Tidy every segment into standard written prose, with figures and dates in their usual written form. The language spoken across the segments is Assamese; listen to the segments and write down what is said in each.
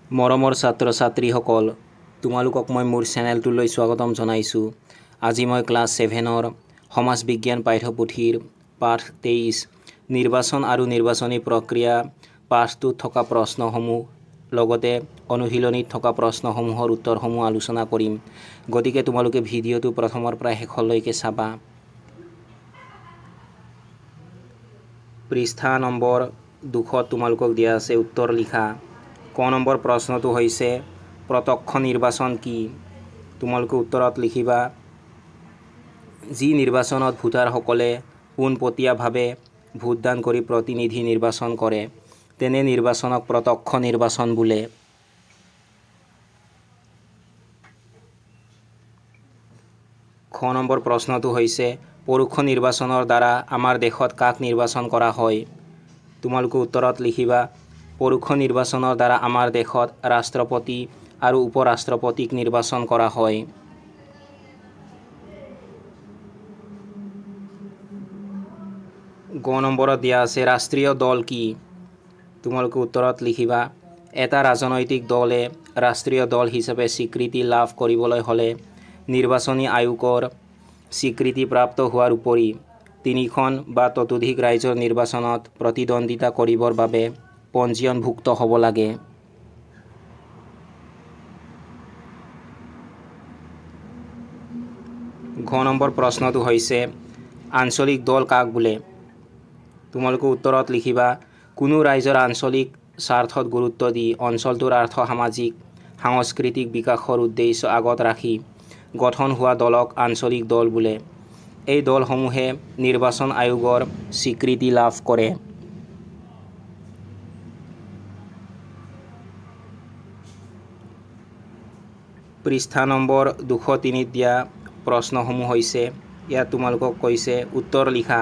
মৰমৰ ছাত্ৰ ছাত্ৰীসকল, তোমালোকক মই মোৰ চেনেলটোলৈ স্বাগতম জনাইছোঁ। আজি মই ক্লাছ 7ৰ সমাজ বিজ্ঞান পাঠ্যপুথিৰ পাঠ 23 নিৰ্বাচন আৰু নিৰ্বাচনী প্ৰক্ৰিয়া পাঠটোত থকা প্ৰশ্নসমূহ লগতে অনুশীলনীত থকা প্ৰশ্নসমূহৰ উত্তৰসমূহ আলোচনা কৰিম। গতিকে তোমালোকে ভিডিঅ'টো প্ৰথমৰ পৰা শেষলৈকে চাবা। পৃষ্ঠা নম্বৰ 2 তোমালোকক দিয়া আছে উত্তৰ লিখা। ক নম্বৰ প্ৰশ্নটো হৈছে প্ৰত্যক্ষ নিৰ্বাচন কি? তোমালোকে উত্তৰত লিখিবা যি নিৰ্বাচনত ভোটাৰসকলে পোনপটীয়াভাৱে ভোটদান কৰি প্ৰতিনিধি নিৰ্বাচন কৰে তেনে নিৰ্বাচনক প্ৰত্যক্ষ নিৰ্বাচন বোলে। খ নম্বৰ প্ৰশ্নটো হৈছে পৰোক্ষ নিৰ্বাচনৰ দ্বাৰা আমাৰ দেশত কাক নিৰ্বাচন কৰা হয়? তোমালোকে উত্তৰত লিখিবা পৰোক্ষ নিৰ্বাচনৰ দ্বাৰা আমাৰ দেশত ৰাষ্ট্ৰপতি আৰু উপ-ৰাষ্ট্ৰপতিক নিৰ্বাচন কৰা হয়। গ নম্বৰত দিয়া আছে ৰাষ্ট্ৰীয় দল কি? তোমালোকে উত্তৰত লিখিবা এটা ৰাজনৈতিক দলে ৰাষ্ট্ৰীয় দল হিচাপে স্বীকৃতি লাভ কৰিবলৈ হ'লে নিৰ্বাচনী আয়োগৰ স্বীকৃতিপ্ৰাপ্ত হোৱাৰ উপৰি 3খন বা ততোধিক ৰাজ্যৰ নিৰ্বাচনত প্ৰতিদ্বন্দ্বিতা কৰিবৰ বাবে পঞ্জীয়নভুক্ত হ'ব লাগে। ঘ নম্বৰ প্ৰশ্নটো হৈছে আঞ্চলিক দল কাক বোলে? তোমালোকে উত্তৰত লিখিবা কোনো ৰাজ্যৰ আঞ্চলিক স্বাৰ্থত গুৰুত্ব দি অঞ্চলটোৰ আৰ্থ-সামাজিক সাংস্কৃতিক বিকাশৰ উদ্দেশ্য আগত ৰাখি গঠন হোৱা দলক আঞ্চলিক দল বোলে। এই দলসমূহে নিৰ্বাচন আয়োগৰ স্বীকৃতি লাভ কৰে। পৃষ্ঠা নম্বৰ 203 দিয়া প্ৰশ্নসমূহ হৈছে ইয়াত তোমালোকক কৈছে উত্তৰ লিখা।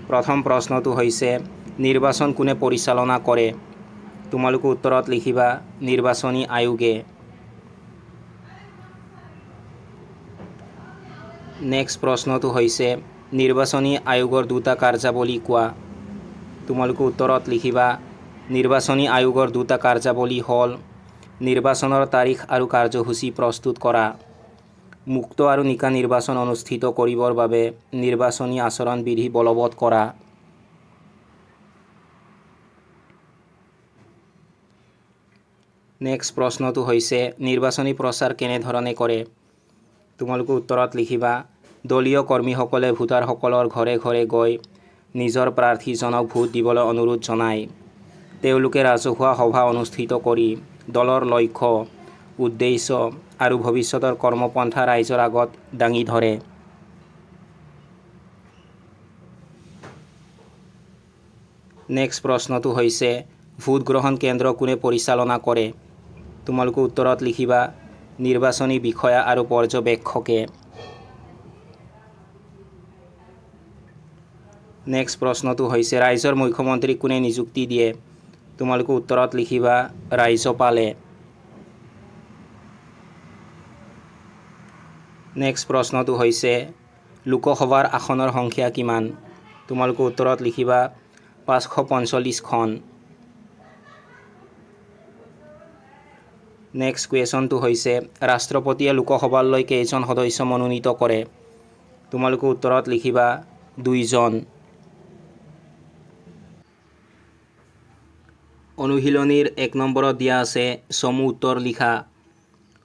প্ৰথম প্ৰশ্নটো হৈছে নিৰ্বাচন কোনে পৰিচালনা কৰে? তোমালোকে উত্তৰত লিখিবা নিৰ্বাচনী আয়োগে। নেক্সট প্ৰশ্নটো হৈছে নিৰ্বাচনী আয়োগৰ দুটা কাৰ্যাৱলী কোৱা। তোমালোকে উত্তৰত লিখিবা নিৰ্বাচনী আয়োগৰ দুটা কাৰ্যাৱলী হ'ল নিৰ্বাচনৰ তাৰিখ আৰু কাৰ্যসূচী প্ৰস্তুত কৰা, মুক্ত আৰু নিকা নিৰ্বাচন অনুষ্ঠিত কৰিবৰ বাবে নিৰ্বাচনী আচৰণ বিধি বলবৎ কৰা। নেক্সট প্ৰশ্নটো হৈছে নিৰ্বাচনী প্ৰচাৰ কেনেধৰণে কৰে? তোমালোকে উত্তৰত লিখিবা দলীয় কৰ্মীসকলে ভোটাৰসকলৰ ঘৰে ঘৰে গৈ নিজৰ প্ৰাৰ্থীজনক ভোট দিবলৈ অনুৰোধ জনায়। তেওঁলোকে ৰাজহুৱা সভা অনুষ্ঠিত কৰি দলৰ লক্ষ্য, উদ্দেশ্য আৰু ভৱিষ্যতৰ কৰ্মপন্থা ৰাইজৰ আগত দাঙি ধৰে। নেক্সট প্ৰশ্নটো হৈছে ভোট গ্ৰহণ কেন্দ্ৰ কোনে পৰিচালনা কৰে? তোমালোকে উত্তৰত লিখিবা নিৰ্বাচনী বিষয়া আৰু পৰ্যবেক্ষকে। নেক্সট প্ৰশ্নটো হৈছে ৰাজ্যৰ মুখ্যমন্ত্ৰীক কোনে নিযুক্তি দিয়ে? তোমালোকে উত্তৰত লিখিবা ৰাজ্যপালে। নেক্সট প্ৰশ্নটো হৈছে লোকসভাৰ আসনৰ সংখ্যা কিমান? তোমালোকে উত্তৰত লিখিবা 545খন। নেক্সট কুৱেশ্যনটো হৈছে ৰাষ্ট্ৰপতিয়ে লোকসভালৈ কেইজন সদস্য মনোনীত কৰে? তোমালোকে উত্তৰত লিখিবা 2জন। অনুশীলনীৰ 1 নম্বৰত দিয়া আছে চমু উত্তৰ লিখা।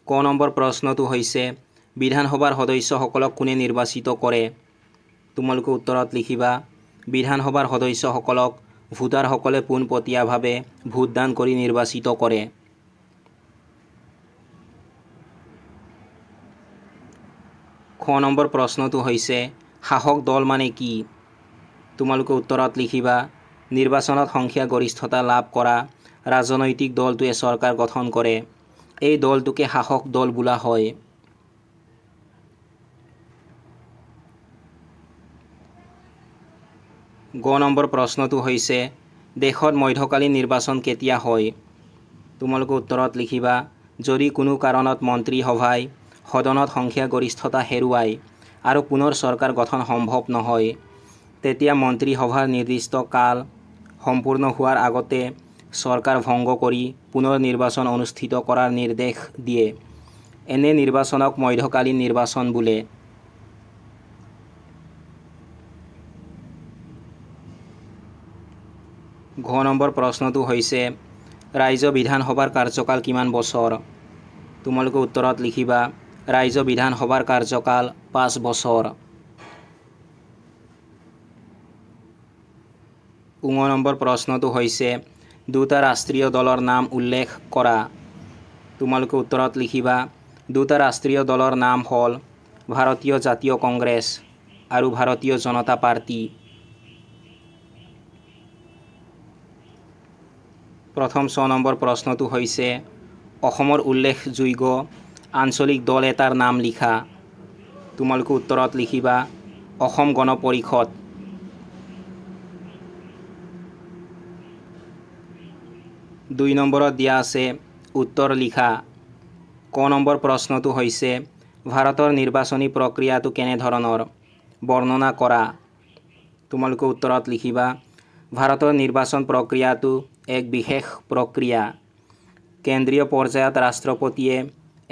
ক নম্বৰ প্ৰশ্নটো হৈছে বিধানসভাৰ সদস্যসকলক কোনে নিৰ্বাচিত কৰে? তোমালোকে উত্তৰত লিখিবা বিধানসভাৰ সদস্যসকলক ভোটাৰসকলে পোনপটীয়াভাৱে ভোটদান কৰি নিৰ্বাচিত কৰে। খ নম্বৰ প্ৰশ্নটো হৈছে শাসক দল মানে কি? তোমালোকে উত্তৰত লিখিবা নিৰ্বাচনত সংখ্যাগৰিষ্ঠতা লাভ কৰা ৰাজনৈতিক দলটোৱে চৰকাৰ গঠন কৰে। এই দলটোকে শাসক দল বোলা হয়। গ নম্বৰ প্ৰশ্নটো হৈছে দেশত মধ্যকালীন নিৰ্বাচন কেতিয়া হয়? তোমালোকে উত্তৰত লিখিবা যদি কোনো কাৰণত মন্ত্ৰীসভাই সদনত সংখ্যাগৰিষ্ঠতা হেৰুৱায় আৰু পুনৰ চৰকাৰ গঠন সম্ভৱ নহয় তেতিয়া মন্ত্ৰীসভাৰ নিৰ্দিষ্ট কাল সম্পূৰ্ণ হোৱাৰ আগতে চৰকাৰ ভংগ কৰি পুনৰ নিৰ্বাচন অনুষ্ঠিত কৰাৰ নিৰ্দেশ দিয়ে। এনে নিৰ্বাচনক মধ্যকালীন নিৰ্বাচন বোলে। ঘ নম্বৰ প্ৰশ্নটো হৈছে ৰাজ্য বিধানসভাৰ কাৰ্যকাল কিমান বছৰ? তোমালোকে উত্তৰত লিখিবা ৰাজ্য বিধানসভাৰ কাৰ্যকাল 5 বছৰ। ঙ নম্বৰ প্ৰশ্নটো হৈছে দুটা ৰাষ্ট্ৰীয় দলৰ নাম উল্লেখ কৰা। তোমালোকে উত্তৰত লিখিবা দুটা ৰাষ্ট্ৰীয় দলৰ নাম হ'ল ভাৰতীয় জাতীয় কংগ্ৰেছ আৰু ভাৰতীয় জনতা পাৰ্টি। প্ৰথম 6 নম্বৰ প্ৰশ্নটো হৈছে অসমৰ উল্লেখযোগ্য আঞ্চলিক দল এটাৰ নাম লিখা। তোমালোকে উত্তৰত লিখিবা অসম গণ পৰিষদ। দুই নম্বৰত দিয়া আছে উত্তৰ লিখা। ক নম্বৰ প্ৰশ্নটো হৈছে ভাৰতৰ নিৰ্বাচনী প্ৰক্ৰিয়াটো কেনেধৰণৰ? বৰ্ণনা কৰা। তোমালোকে উত্তৰত লিখিবা ভাৰতৰ নিৰ্বাচন প্ৰক্ৰিয়াটো এক বিশেষ প্ৰক্ৰিয়া। কেন্দ্ৰীয় পৰ্যায়ত ৰাষ্ট্ৰপতিয়ে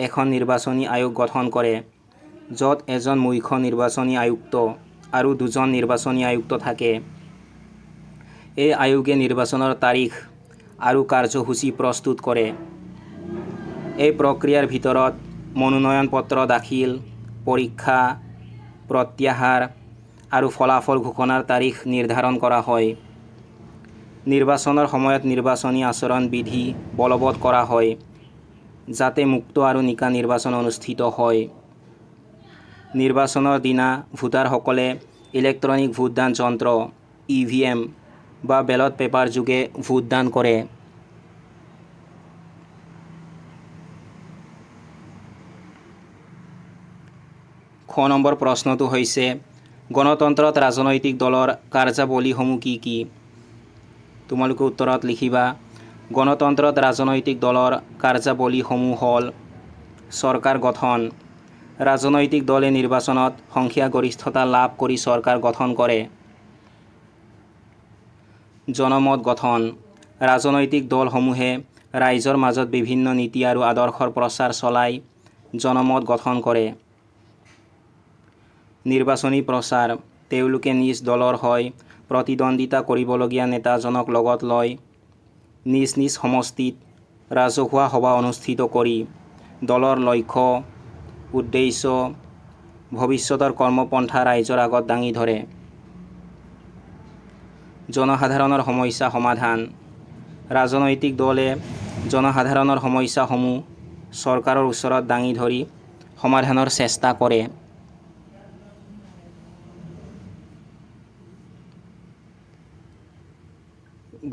এখন নিৰ্বাচনী আয়োগ গঠন কৰে, য'ত এজন মুখ্য নিৰ্বাচনী আয়ুক্ত আৰু দুজন নিৰ্বাচনী আয়ুক্ত থাকে। এই আয়োগে নিৰ্বাচনৰ তাৰিখ আৰু কাৰ্যসূচী প্ৰস্তুত কৰে। এই প্ৰক্ৰিয়াৰ ভিতৰত মনোনয়ন পত্ৰ দাখিল, পৰীক্ষা, প্ৰত্যাহাৰ আৰু ফলাফল ঘোষণাৰ তাৰিখ নিৰ্ধাৰণ কৰা হয়। নিৰ্বাচনৰ সময়ত নিৰ্বাচনী আচৰণ বিধি বলবৎ কৰা হয়, যাতে মুক্ত আৰু নিকা নিৰ্বাচন অনুষ্ঠিত হয়। নিৰ্বাচনৰ দিনা ভোটাৰসকলে ইলেক্ট্ৰনিক ভোটদান যন্ত্ৰ (EVM) বা বেলট পেপাৰ যোগে ভোটদান কৰে। খ নম্বৰ প্ৰশ্নটো হৈছে গণতন্ত্ৰত ৰাজনৈতিক দলৰ কাৰ্যাৱলীসমূহ কি কি? তোমালোকে উত্তৰত লিখিবা গণতন্ত্ৰত ৰাজনৈতিক দলৰ কাৰ্যাৱলীসমূহ হ'ল চৰকাৰ গঠন। ৰাজনৈতিক দলে নিৰ্বাচনত সংখ্যাগৰিষ্ঠতা লাভ কৰি চৰকাৰ গঠন কৰে। জনমত গঠন। ৰাজনৈতিক দলসমূহে ৰাইজৰ মাজত বিভিন্ন নীতি আৰু আদৰ্শৰ প্ৰচাৰ চলাই জনমত গঠন কৰে। নিৰ্বাচনী প্ৰচাৰ। তেওঁলোকে নিজ দলৰ হৈ প্ৰতিদ্বন্দ্বিতা কৰিবলগীয়া নেতাজনক লগত লৈ নিজ নিজ সমষ্টিত ৰাজহুৱা সভা অনুষ্ঠিত কৰি দলৰ লক্ষ্য, উদ্দেশ্য, ভৱিষ্যতৰ কৰ্মপন্থা ৰাইজৰ আগত দাঙি ধৰে। জনসাধাৰণৰ সমস্যা সমাধান। ৰাজনৈতিক দলে জনসাধাৰণৰ সমস্যাসমূহ চৰকাৰৰ ওচৰত দাঙি ধৰি সমাধানৰ চেষ্টা কৰে।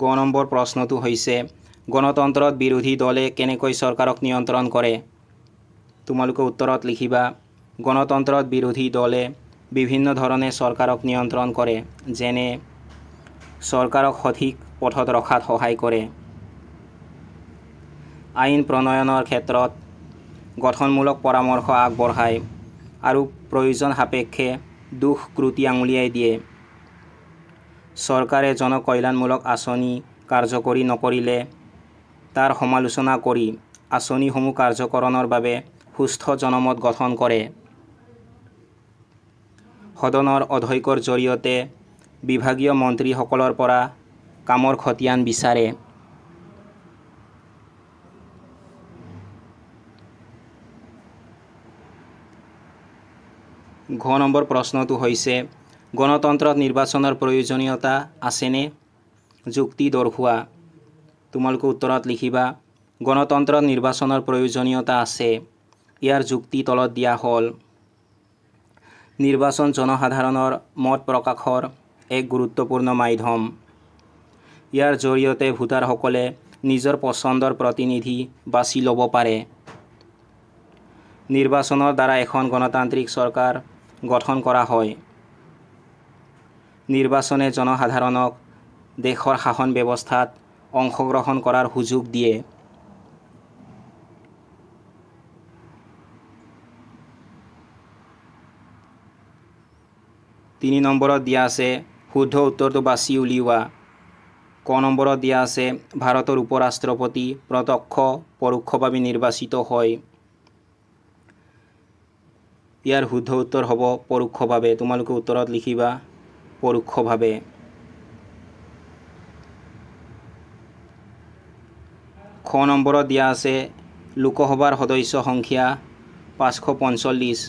গ নম্বৰ প্ৰশ্নটো হৈছে গণতন্ত্ৰত বিৰোধী দলে কেনেকৈ চৰকাৰক নিয়ন্ত্ৰণ কৰে? তোমালোকে উত্তৰত লিখিবা গণতন্ত্ৰত বিৰোধী দলে বিভিন্ন ধৰণে চৰকাৰক নিয়ন্ত্ৰণ কৰে, যেনে চৰকাৰক সঠিক পথত ৰখাত সহায় কৰে, আইন প্ৰণয়নৰ ক্ষেত্ৰত গঠনমূলক পৰামৰ্শ আগবঢ়ায় আৰু প্ৰয়োজন সাপেক্ষে দোষ ক্ৰুটি আঙুলিয়াই দিয়ে। চৰকাৰে জনকল্যাণমূলক আঁচনি কাৰ্যকৰী নকৰিলে তাৰ সমালোচনা কৰি আঁচনিসমূহ কাৰ্যকৰণৰ বাবে সুস্থ জনমত গঠন কৰে। সদনৰ অধ্যক্ষৰ জৰিয়তে বিভাগীয় মন্ত্ৰীসকলৰ পৰা কামৰ খতিয়ান বিচাৰে। ঘ নম্বৰ প্ৰশ্নটো হৈছে গণতন্ত্ৰত নিৰ্বাচনৰ প্ৰয়োজনীয়তা আছেনে? যুক্তি দৰ্শোৱা। তোমালোকে উত্তৰত লিখিবা গণতন্ত্ৰত নিৰ্বাচনৰ প্ৰয়োজনীয়তা আছে। ইয়াৰ যুক্তি তলত দিয়া হ'ল। নিৰ্বাচন জনসাধাৰণৰ মত প্ৰকাশৰ এক গুৰুত্বপূৰ্ণ মাধ্যম। ইয়াৰ জৰিয়তে ভোটাৰসকলে নিজৰ পচন্দৰ প্ৰতিনিধি বাছি ল'ব পাৰে। নিৰ্বাচনৰ দ্বাৰা এখন গণতান্ত্ৰিক চৰকাৰ গঠন কৰা হয়। নিৰ্বাচনে জনসাধাৰণক দেশৰ শাসন ব্যৱস্থাত অংশগ্ৰহণ কৰাৰ সুযোগ দিয়ে। 3 নম্বৰত দিয়া আছে শুদ্ধ উত্তৰটো বাছি উলিওৱা। ক নম্বৰত দিয়া আছে ভাৰতৰ উপৰাষ্ট্ৰপতি প্ৰত্যক্ষ পৰোক্ষভাৱে নিৰ্বাচিত হয়। ইয়াৰ শুদ্ধ উত্তৰ হ'ব পৰোক্ষভাৱে। তোমালোকে উত্তৰত লিখিবা পৰোক্ষভাৱে। খ নম্বৰত দিয়া আছে লোকসভাৰ সদস্য সংখ্যা 545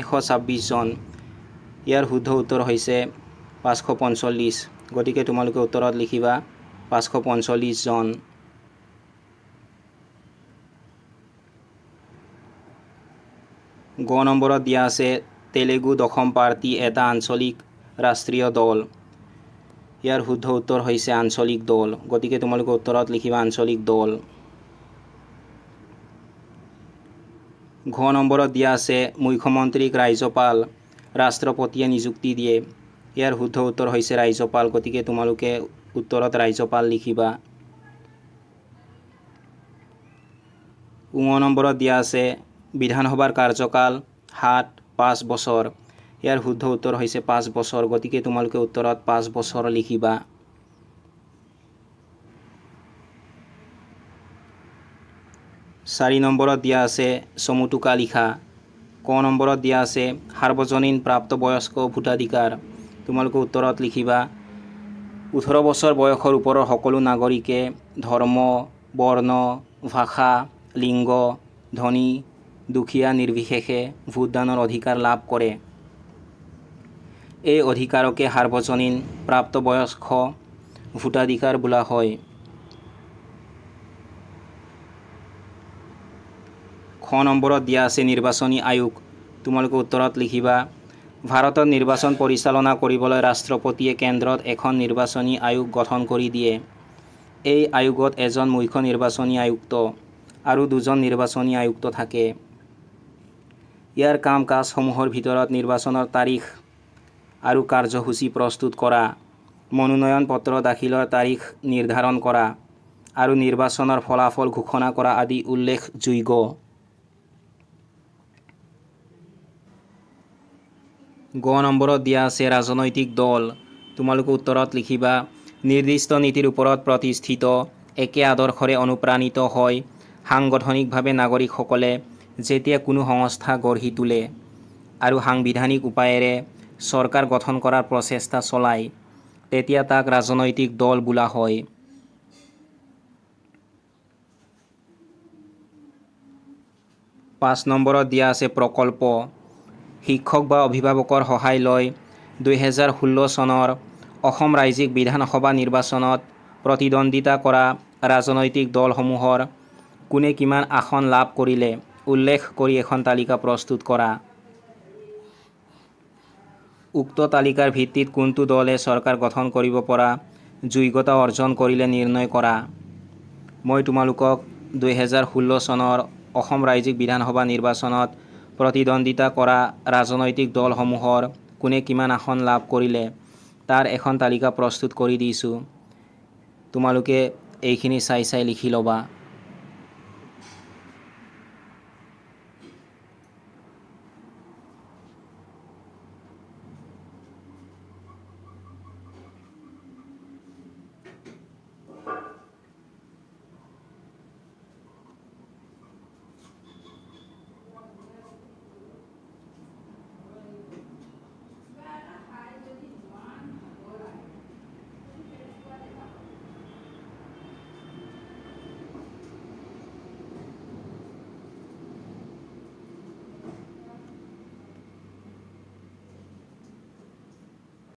126 জন। ইয়াৰ শুদ্ধ উত্তৰ হৈছে 545। গতিকে তোমালোকে উত্তৰত লিখিবা 545 জন। গ নম্বৰত দিয়া আছে তেলেগু দশম পাৰ্টি এটা আঞ্চলিক ৰাষ্ট্ৰীয় দল। ইয়াৰ শুদ্ধ উত্তৰ হৈছে আঞ্চলিক দল। গতিকে তোমালোকে উত্তৰত লিখিবা আঞ্চলিক দল। ঘ নম্বৰত দিয়া আছে মুখ্যমন্ত্ৰীক ৰাজ্যপাল ৰাষ্ট্ৰপতিয়ে নিযুক্তি দিয়ে। ইয়াৰ শুদ্ধ উত্তৰ হৈছে ৰাজ্যপাল। গতিকে তোমালোকে উত্তৰত ৰাজ্যপাল লিখিবা। ঙ নম্বৰত দিয়া আছে বিধানসভাৰ কাৰ্যকাল 7-5 বছৰ। ইয়াৰ শুদ্ধ উত্তৰ হৈছে 5 বছৰ। গতিকে তোমালোকে উত্তৰত 5 বছৰ লিখিবা। 4 নম্বৰত দিয়া আছে চমুটোকা লিখা। ক নম্বৰত দিয়া আছে সাৰ্বজনীন প্ৰাপ্তবয়স্ক ভোটাধিকাৰ। তোমালোকে উত্তৰত লিখিবা 18 বছৰ বয়সৰ ওপৰৰ সকলো নাগৰিকে ধৰ্ম, বৰ্ণ, ভাষা, লিংগ, ধনী, দুখীয়া নিৰ্বিশেষে ভোটদানৰ অধিকাৰ লাভ কৰে। এই অধিকাৰকে সাৰ্বজনীন প্ৰাপ্তবয়স্ক ভোটাধিকাৰ বোলা হয়। খ নম্বৰত দিয়া আছে নিৰ্বাচনী আয়োগ। তোমালোকে উত্তৰত লিখিবা ভাৰতত নিৰ্বাচন পৰিচালনা কৰিবলৈ ৰাষ্ট্ৰপতিয়ে কেন্দ্ৰত এখন নিৰ্বাচনী আয়োগ গঠন কৰি দিয়ে। এই আয়োগত এজন মুখ্য নিৰ্বাচনী আয়ুক্ত আৰু দুজন নিৰ্বাচনী আয়ুক্ত থাকে। ইয়াৰ কাম কাজসমূহৰ ভিতৰত নিৰ্বাচনৰ তাৰিখ আৰু কাৰ্যসূচী প্ৰস্তুত কৰা, মনোনয়ন পত্ৰ দাখিলৰ তাৰিখ নিৰ্ধাৰণ কৰা আৰু নিৰ্বাচনৰ ফলাফল ঘোষণা কৰা আদি উল্লেখযোগ্য। গ নম্বৰত দিয়া আছে ৰাজনৈতিক দল। তোমালোকে উত্তৰত লিখিবা নিৰ্দিষ্ট নীতিৰ ওপৰত প্ৰতিষ্ঠিত একে আদৰ্শৰে অনুপ্ৰাণিত হয় সাংগঠনিকভাৱে নাগৰিকসকলে যেতিয়া কোনো সংস্থা গঢ়ি তোলে আৰু সাংবিধানিক উপায়েৰে চৰকাৰ গঠন কৰাৰ প্ৰচেষ্টা চলায় তেতিয়া তাক ৰাজনৈতিক দল বোলা হয়। পাঁচ নম্বৰত দিয়া আছে প্ৰকল্প। শিক্ষক বা অভিভাৱকৰ সহায় লৈ 2016 চনৰ অসম ৰাজ্যিক বিধানসভা নিৰ্বাচনত প্ৰতিদ্বন্দ্বিতা কৰা ৰাজনৈতিক দলসমূহৰ কোনে কিমান আসন লাভ কৰিলে উল্লেখ কৰি এখন তালিকা প্ৰস্তুত কৰা। উক্ত তালিকাৰ ভিত্তিত কোনটো দলে চৰকাৰ গঠন কৰিব পৰা যোগ্যতা অৰ্জন কৰিলে নিৰ্ণয় কৰা। মই তোমালোকক 2016 চনৰ অসম ৰাজ্যিক বিধানসভা নিৰ্বাচনত প্ৰতিদ্বন্দ্বিতা কৰা ৰাজনৈতিক দলসমূহৰ কোনে কিমান আসন লাভ কৰিলে তাৰ এখন তালিকা প্ৰস্তুত কৰি দিছোঁ। তোমালোকে এইখিনি চাই লিখি ল'বা।